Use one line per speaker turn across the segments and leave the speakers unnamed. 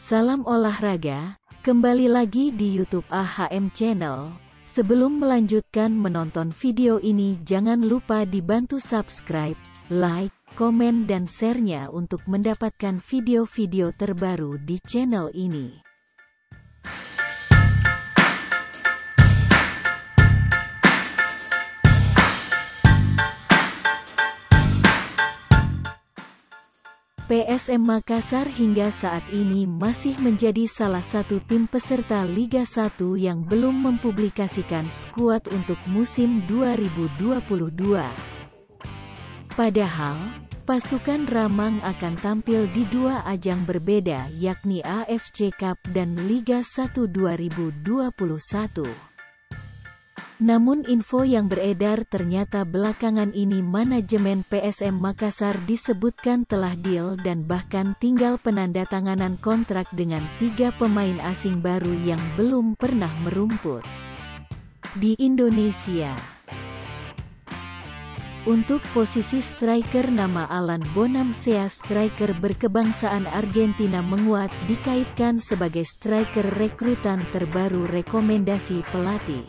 Salam olahraga, kembali lagi di YouTube AHM Channel. Sebelum melanjutkan menonton video ini, jangan lupa dibantu subscribe, like, komen dan share-nya untuk mendapatkan video-video terbaru di channel ini. PSM Makassar hingga saat ini masih menjadi salah satu tim peserta Liga 1 yang belum mempublikasikan skuad untuk musim 2022. Padahal, pasukan Ramang akan tampil di dua ajang berbeda, yakni AFC Cup dan Liga 1 2021. Namun info yang beredar ternyata belakangan ini manajemen PSM Makassar disebutkan telah deal dan bahkan tinggal penandatanganan kontrak dengan 3 pemain asing baru yang belum pernah merumput di Indonesia. Untuk posisi striker, nama Alan Bonamsea, striker berkebangsaan Argentina, menguat dikaitkan sebagai striker rekrutan terbaru rekomendasi pelatih.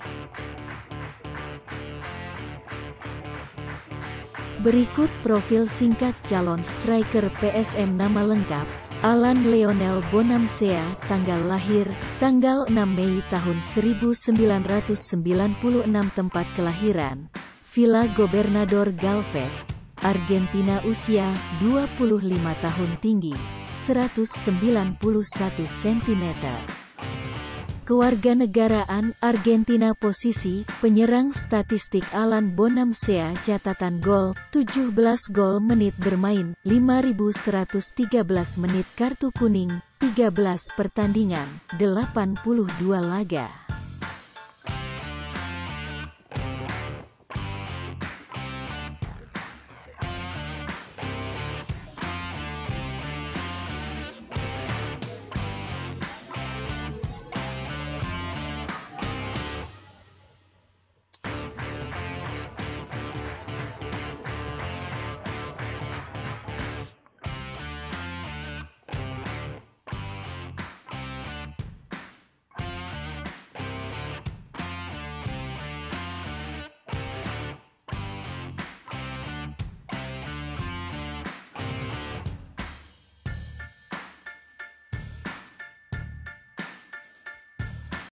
Berikut profil singkat calon striker PSM. Nama lengkap: Alan Leonel Bonamsea. Tanggal lahir: tanggal 6 Mei tahun 1996. Tempat kelahiran: Villa Gobernador Galvez, Argentina. Usia 25 tahun. Tinggi 191 cm. Kewarganegaraan Argentina. Posisi penyerang. Statistik Alan Bonamsea: catatan gol 17 gol, menit bermain 5.113 menit, kartu kuning 13 pertandingan, 82 laga.